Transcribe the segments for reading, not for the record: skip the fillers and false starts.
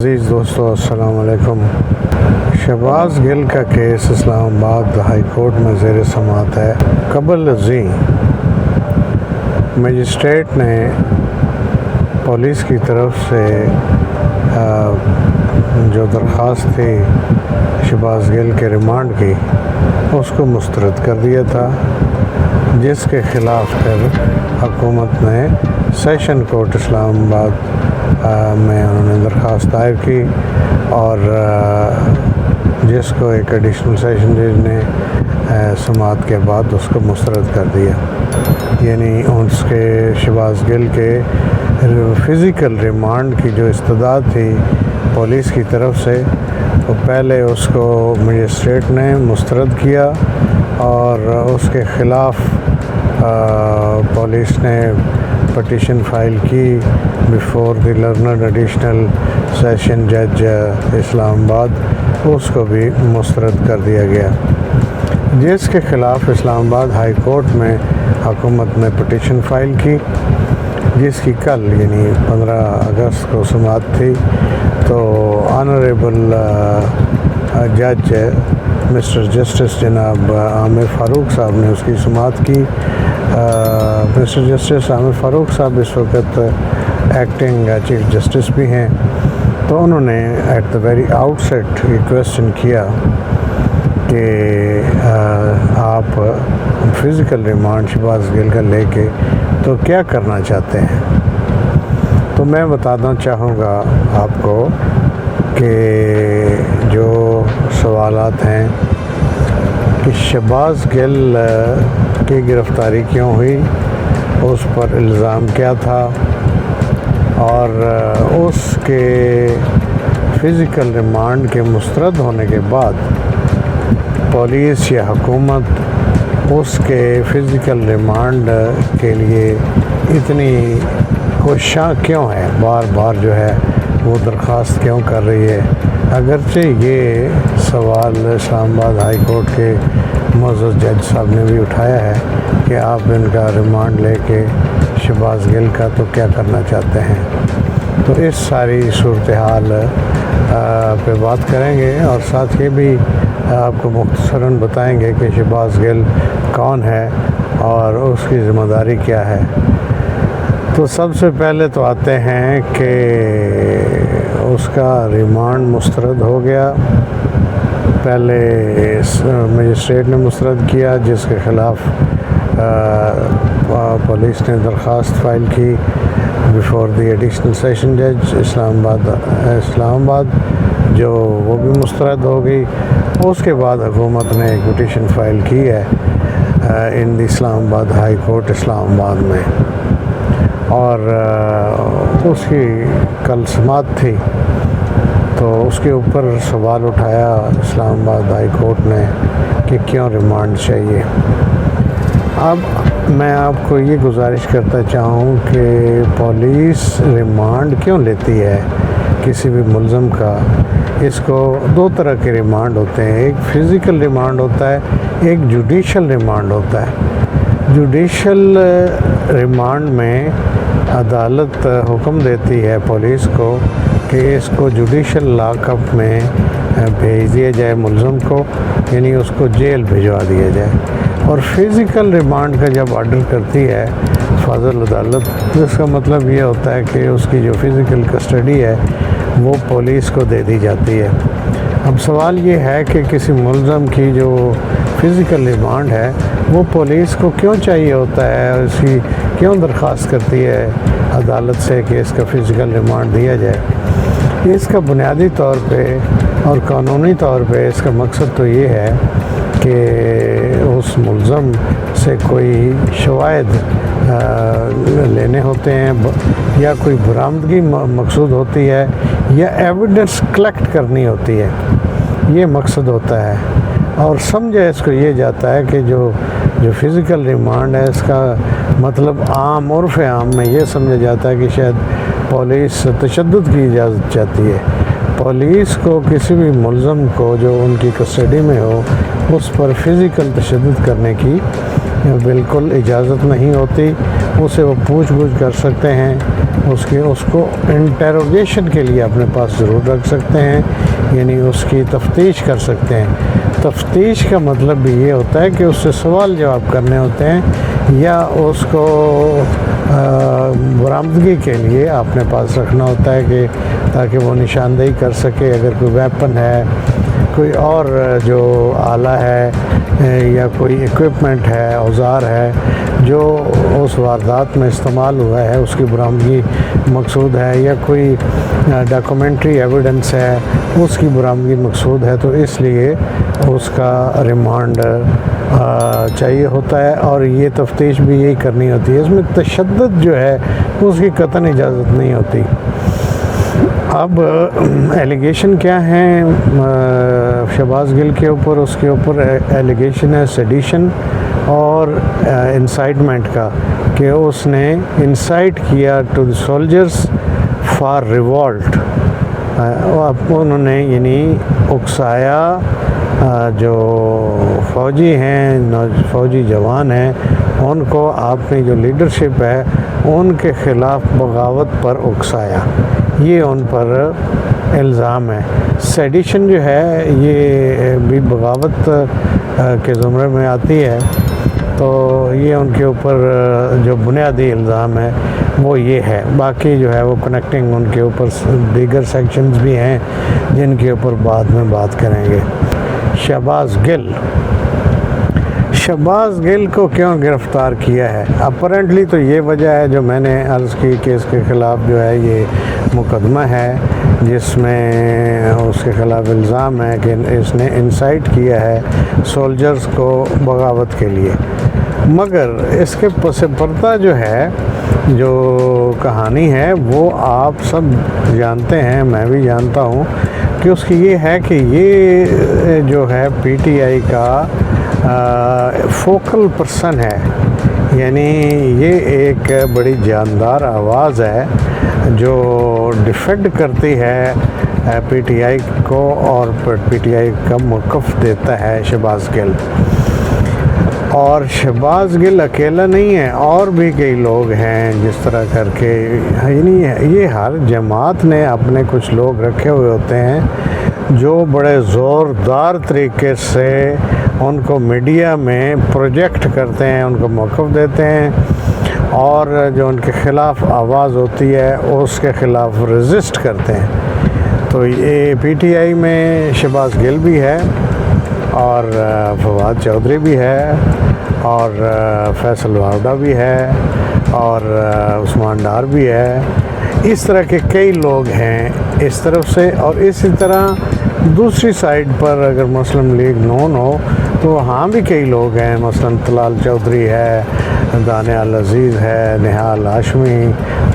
عزیز دوستو السلام علیکم۔ شہباز گل کا کیس اسلام آباد ہائی کورٹ میں زیر سماعت ہے۔ قبل ازیں مجسٹریٹ نے پولیس کی طرف سے جو درخواست تھی شہباز گل کے ریمانڈ کی اس کو مسترد کر دیا تھا، جس کے خلاف پھر حکومت نے سیشن کورٹ اسلام آباد میں انہوں نے درخواست دائر کی اور جس کو ایک ایڈیشنل سیشن جج نے سماعت کے بعد اس کو مسترد کر دیا۔ یعنی اس کے شہباز گل کے فزیکل ریمانڈ کی جو استدعا تھی پولیس کی طرف سے، وہ پہلے اس کو مجسٹریٹ نے مسترد کیا اور اس کے خلاف پولیس نے پٹیشن فائل کی before the learned additional session جج اسلام آباد، اس کو بھی مسترد کر دیا گیا، جس کے خلاف اسلام آباد ہائی کورٹ میں حکومت نے پٹیشن فائل کی، جس کی کل یعنی 15 اگست کو سماعت تھی۔ تو آنریبل جج مسٹر جسٹس جناب عامر فاروق صاحب نے اس کی سماعت کی۔ مسٹر جسٹس عامر فاروق صاحب اس وقت ایکٹنگ چیف جسٹس بھی ہیں، تو انہوں نے at the very outset یہ کویسچن کیا کہ آپ فزیکل ریمانڈ شہباز گل کا لے کے تو کیا کرنا چاہتے ہیں؟ تو میں بتانا چاہوں گا آپ کو کہ جو سوالات ہیں کہ شہباز گل کی گرفتاری کیوں ہوئی، اس پر الزام کیا تھا، اور اس کے فزیکل ریمانڈ کے مسترد ہونے کے بعد پولیس یا حکومت اس کے فزیکل ریمانڈ کے لیے اتنی کوشاں کیوں ہے، بار بار جو ہے وہ درخواست کیوں کر رہی ہے؟ اگرچہ یہ سوال اسلام آباد ہائی کورٹ کے معزز جج صاحب نے بھی اٹھایا ہے کہ آپ ان کا ریمانڈ لے کے شہباز گل کا تو کیا کرنا چاہتے ہیں، تو اس ساری صورتحال پہ بات کریں گے اور ساتھ یہ بھی آپ کو مختصراً بتائیں گے کہ شہباز گل کون ہے اور اس کی ذمہ داری کیا ہے۔ تو سب سے پہلے تو آتے ہیں کہ اس کا ریمانڈ مسترد ہو گیا۔ پہلے مجسٹریٹ نے مسترد کیا، جس کے خلاف پولیس نے درخواست فائل کی بیفور دی ایڈیشنل سیشن جج اسلام آباد جو وہ بھی مسترد ہو گئی۔ اس کے بعد حکومت نے ایک پٹیشن فائل کی ہے ان دی اسلام آباد ہائی کورٹ اسلام آباد میں، اور اس کی کل سماعت تھی، تو اس کے اوپر سوال اٹھایا اسلام آباد ہائی کورٹ نے کہ کیوں ریمانڈ چاہیے۔ اب میں آپ کو یہ گزارش کرتا چاہوں کہ پولیس ریمانڈ کیوں لیتی ہے کسی بھی ملزم کا؟ اس کو دو طرح کے ریمانڈ ہوتے ہیں، ایک فزیکل ریمانڈ ہوتا ہے، ایک جوڈیشل ریمانڈ ہوتا ہے۔ جوڈیشل ریمانڈ میں عدالت حکم دیتی ہے پولیس کو کہ اس کو جوڈیشل لاک اپ میں بھیج دیا جائے ملزم کو، یعنی اس کو جیل بھجوا دیا جائے۔ اور فزیکل ریمانڈ کا جب آرڈر کرتی ہے فاضل عدالت، جس کا مطلب یہ ہوتا ہے کہ اس کی جو فزیکل کسٹڈی ہے وہ پولیس کو دے دی جاتی ہے۔ اب سوال یہ ہے کہ کسی ملزم کی جو فزیکل ریمانڈ ہے وہ پولیس کو کیوں چاہیے ہوتا ہے، اور اس کی کیوں درخواست کرتی ہے عدالت سے کہ اس کا فزیکل ریمانڈ دیا جائے؟ اس کا بنیادی طور پہ اور قانونی طور پہ اس کا مقصد تو یہ ہے کہ اس ملزم سے کوئی شواہد لینے ہوتے ہیں، یا کوئی برآمدگی مقصود ہوتی ہے، یا ایویڈنس کلیکٹ کرنی ہوتی ہے، یہ مقصد ہوتا ہے۔ اور سمجھا اس کو یہ جاتا ہے کہ جو فزیکل ریمانڈ ہے اس کا مطلب عام عرف عام میں یہ سمجھا جاتا ہے کہ شاید پولیس تشدد کی اجازت چاہتی ہے۔ پولیس کو کسی بھی ملزم کو جو ان کی کسٹڈی میں ہو اس پر فزیکل تشدد کرنے کی بالکل اجازت نہیں ہوتی، اسے وہ پوچھ گچھ کر سکتے ہیں، اس کو انٹیروگیشن کے لیے اپنے پاس ضرور رکھ سکتے ہیں، یعنی اس کی تفتیش کر سکتے ہیں۔ تفتیش کا مطلب بھی یہ ہوتا ہے کہ اس سے سوال جواب کرنے ہوتے ہیں، یا اس کو برآمدگی کے لیے اپنے پاس رکھنا ہوتا ہے کہ تاکہ وہ نشاندہی کر سکے اگر کوئی ویپن ہے، کوئی اور جو آلہ ہے یا کوئی ایکوپمنٹ ہے، اوزار ہے جو اس واردات میں استعمال ہوا ہے، اس کی برآمدگی مقصود ہے، یا کوئی ڈاکومنٹری ایویڈنس ہے اس کی برآمدگی مقصود ہے، تو اس لیے اس کا ریمانڈ چاہیے ہوتا ہے، اور یہ تفتیش بھی یہی کرنی ہوتی ہے۔ اس میں تشدد جو ہے اس کی قطعاً اجازت نہیں ہوتی۔ اب ایلیگیشن کیا ہیں شہباز گل کے اوپر؟ اس کے اوپر ایلیگیشن ہے سیڈیشن اور انسائٹمنٹ کا، کہ اس نے انسائٹ کیا to the soldiers for revolt, انہوں نے یعنی اکسایا جو فوجی ہیں، فوجی جوان ہیں، ان کو آپ نے جو لیڈرشپ ہے ان کے خلاف بغاوت پر اکسایا، یہ ان پر الزام ہے۔ سیڈیشن جو ہے یہ بھی بغاوت کے زمرے میں آتی ہے، تو یہ ان کے اوپر جو بنیادی الزام ہے وہ یہ ہے۔ باقی جو ہے وہ کنیکٹنگ ان کے اوپر دیگر سیکشنز بھی ہیں جن کے اوپر بعد میں بات کریں گے۔ شہباز گل کو کیوں گرفتار کیا ہے؟ اپرنٹلی تو یہ وجہ ہے جو میں نے عرض کی کہ اس کے خلاف جو ہے یہ مقدمہ ہے جس میں اس کے خلاف الزام ہے کہ اس نے انسائٹ کیا ہے سولجرز کو بغاوت کے لیے، مگر اس کے پس پردہ جو ہے جو کہانی ہے وہ آپ سب جانتے ہیں، میں بھی جانتا ہوں کہ اس کی یہ ہے کہ یہ جو ہے پی ٹی آئی کا فوکل پرسن ہے، یعنی یہ ایک بڑی جاندار آواز ہے جو ڈیفینڈ کرتی ہے پی ٹی آئی کو، اور پی ٹی آئی کا موقف دیتا ہے شہباز گل۔ اور شہباز گل اکیلا نہیں ہے، اور بھی کئی لوگ ہیں جس طرح کر کے، یعنی یہ ہر جماعت نے اپنے کچھ لوگ رکھے ہوئے ہوتے ہیں جو بڑے زوردار طریقے سے ان کو میڈیا میں پروجیکٹ کرتے ہیں، ان کو موقف دیتے ہیں، اور جو ان کے خلاف آواز ہوتی ہے اس کے خلاف ریزسٹ کرتے ہیں۔ تو یہ پی ٹی آئی میں شہباز گل بھی ہے، اور فواد چودھری بھی ہے، اور فیصل واوڈہ بھی ہے، اور عثمان ڈار بھی ہے، اس طرح کے کئی لوگ ہیں اس طرف سے۔ اور اسی طرح دوسری سائڈ پر اگر مسلم لیگ نون ہو تو وہاں بھی کئی لوگ ہیں، مثلا طلال چودھری ہے، دانیال عزیز ہے، نہال ہاشمی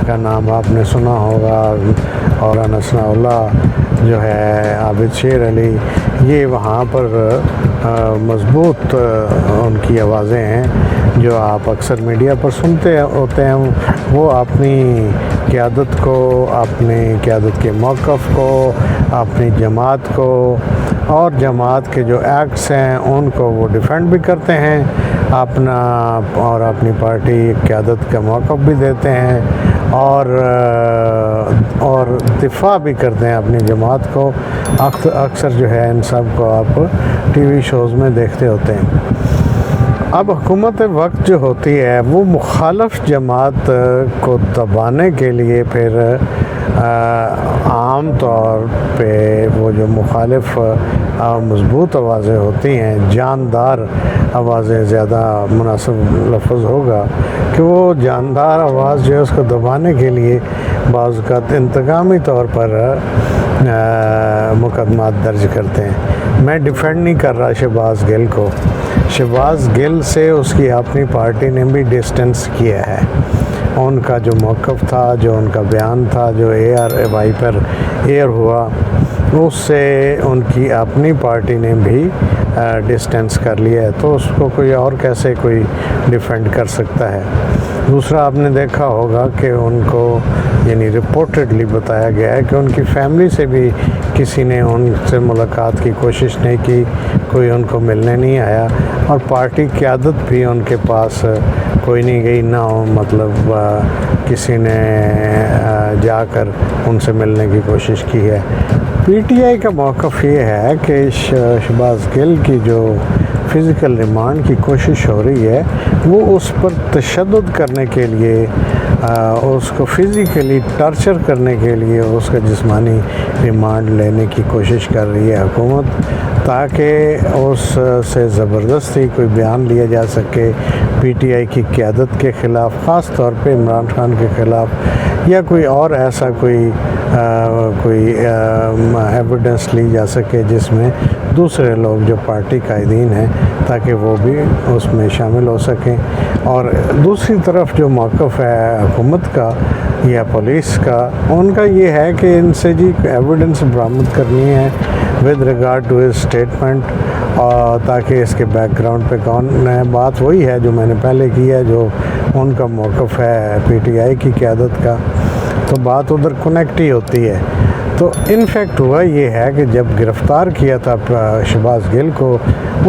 کا نام آپ نے سنا ہوگا، اور انس اللہ جو ہے، عابد شیر علی، یہ وہاں پر مضبوط ان کی آوازیں ہیں جو آپ اکثر میڈیا پر سنتے ہوتے ہیں۔ وہ اپنی قیادت کو، اپنی قیادت کے موقف کو، اپنی جماعت کو اور جماعت کے جو ایکٹس ہیں ان کو وہ ڈیفینڈ بھی کرتے ہیں اپنا، اور اپنی پارٹی قیادت کا موقف بھی دیتے ہیں، اور دفاع بھی کرتے ہیں اپنی جماعت کو۔ اکثر جو ہے ان سب کو آپ ٹی وی شوز میں دیکھتے ہوتے ہیں۔ اب حکومت وقت جو ہوتی ہے وہ مخالف جماعت کو دبانے کے لیے پھر عام طور پہ وہ جو مخالف مضبوط آوازیں ہوتی ہیں، جاندار آوازیں زیادہ مناسب لفظ ہوگا کہ وہ جاندار آواز جو ہے اس کو دبانے کے لیے بعض اوقات انتقامی طور پر مقدمات درج کرتے ہیں۔ میں ڈیفینڈ نہیں کر رہا شہباز گل کو، شہباز گل سے اس کی اپنی پارٹی نے بھی ڈسٹنس کیا ہے، ان کا جو موقف تھا، جو ان کا بیان تھا، جو اے آر وائی پر ایئر ہوا، اس سے ان کی اپنی پارٹی نے بھی ڈسٹنس کر لیا ہے، تو اس کو کوئی اور کیسے کوئی ڈیفینڈ کر سکتا ہے۔ دوسرا آپ نے دیکھا ہوگا کہ ان کو یعنی رپورٹڈلی بتایا گیا ہے کہ ان کی فیملی سے بھی کسی نے ان سے ملاقات کی کوشش نہیں کی، کوئی ان کو ملنے نہیں آیا، اور پارٹی قیادت بھی ان کے پاس کوئی نہیں گئی، نہ مطلب کسی نے جا کر ان سے ملنے کی کوشش کی ہے۔ پی ٹی آئی کا موقف یہ ہے کہ شہباز گل کی جو فزیکل ریمانڈ کی کوشش ہو رہی ہے وہ اس پر تشدد کرنے کے لیے، اس کو فزیکلی ٹارچر کرنے کے لیے اس کا جسمانی ریمانڈ لینے کی کوشش کر رہی ہے حکومت، تاکہ اس سے زبردستی کوئی بیان لیا جا سکے پی ٹی آئی کی قیادت کے خلاف، خاص طور پہ عمران خان کے خلاف، یا کوئی اور ایسا کوئی ایویڈنس لی جا سکے جس میں دوسرے لوگ جو پارٹی قائدین ہیں تاکہ وہ بھی اس میں شامل ہو سکیں۔ اور دوسری طرف جو موقف ہے حکومت کا یا پولیس کا، ان کا یہ ہے کہ ان سے جی ایویڈنس برآمد کرنی ہے with regard to his statement, تاکہ اس کے بیک گراؤنڈ پہ کون ہے۔ بات وہی ہے جو میں نے پہلے کی ہے، جو ان کا موقف ہے پی ٹی آئی کی قیادت کا، تو بات ادھر کنیکٹ ہی ہوتی ہے۔ تو انفیکٹ ہوا یہ ہے کہ جب گرفتار کیا تھا شہباز گل کو،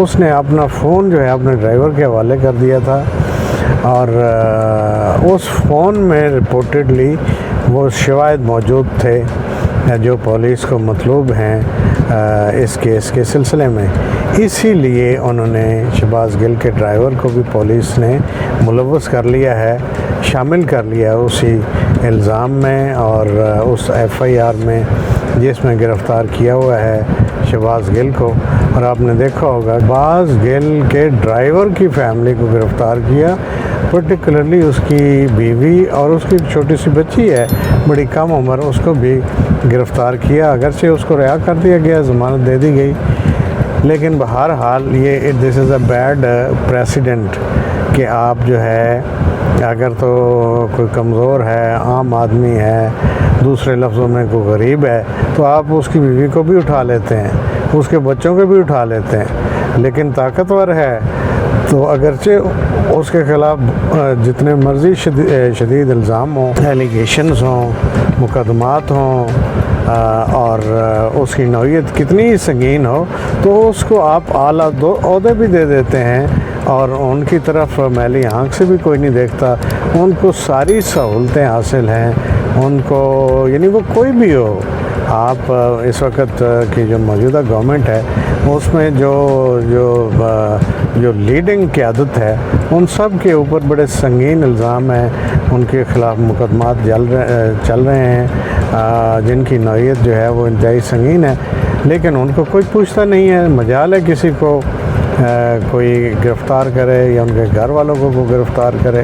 اس نے اپنا فون جو ہے اپنے ڈرائیور کے حوالے کر دیا تھا، اور اس فون میں رپورٹڈلی وہ شواہد موجود تھے جو پولیس کو مطلوب ہیں اس کیس کے سلسلے میں۔ اسی لیے انہوں نے شہباز گل کے ڈرائیور کو بھی پولیس نے ملوث کر لیا ہے، شامل کر لیا اسی الزام میں اور اس ایف آئی آر میں جس میں گرفتار کیا ہوا ہے شہباز گل کو۔ اور آپ نے دیکھا ہوگا شہباز گل کے ڈرائیور کی فیملی کو گرفتار کیا، پرٹیکولرلی اس کی بیوی اور اس کی چھوٹی سی بچی ہے بڑی کم عمر، اس کو بھی گرفتار کیا، اگرچہ اس کو رہا کر دیا گیا، ضمانت دے دی گئی، لیکن بہرحال یہ دس از اے بیڈ پریسیڈنٹ کہ آپ جو ہے اگر تو کوئی کمزور ہے، عام آدمی ہے، دوسرے لفظوں میں کوئی غریب ہے، تو آپ اس کی بیوی کو بھی اٹھا لیتے ہیں، اس کے بچوں کو بھی اٹھا لیتے ہیں، لیکن طاقتور ہے تو اگرچہ اس کے خلاف جتنے مرضی شدید الزام ہوں، ایلیگیشنز ہوں، مقدمات ہوں، اور اس کی نوعیت کتنی ہی سنگین ہو، تو اس کو آپ اعلیٰ عہدے بھی دے دیتے ہیں، اور ان کی طرف میلی آنکھ سے بھی کوئی نہیں دیکھتا، ان کو ساری سہولتیں حاصل ہیں، ان کو یعنی وہ کوئی بھی ہو۔ آپ اس وقت کی جو موجودہ گورنمنٹ ہے اس میں جو لیڈنگ قیادت ہے ان سب کے اوپر بڑے سنگین الزام ہیں، ان کے خلاف مقدمات چل رہے ہیں جن کی نوعیت جو ہے وہ انتہائی سنگین ہے، لیکن ان کو کوئی پوچھتا نہیں ہے، مجال ہے کسی کو کوئی گرفتار کرے یا ان کے گھر والوں کو گرفتار کرے۔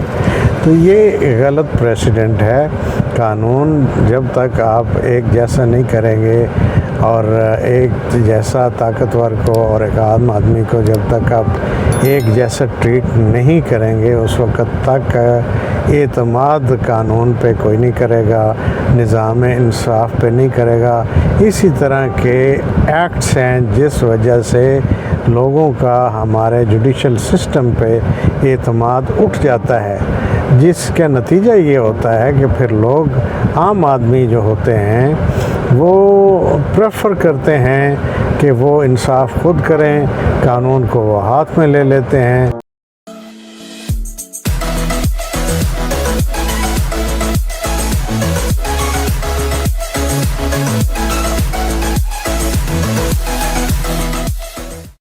تو یہ غلط پریسیڈنٹ ہے۔ قانون جب تک آپ ایک جیسا نہیں کریں گے اور ایک جیسا طاقتور کو اور ایک عام آدمی کو جب تک آپ ایک جیسا ٹریٹ نہیں کریں گے، اس وقت تک اعتماد قانون پہ کوئی نہیں کرے گا، نظام انصاف پہ نہیں کرے گا۔ اسی طرح کے ایکٹس ہیں جس وجہ سے لوگوں کا ہمارے جوڈیشل سسٹم پہ اعتماد اٹھ جاتا ہے، جس کا نتیجہ یہ ہوتا ہے کہ پھر لوگ عام آدمی جو ہوتے ہیں وہ پریفر کرتے ہیں کہ وہ انصاف خود کریں، قانون کو وہ ہاتھ میں لے لیتے ہیں۔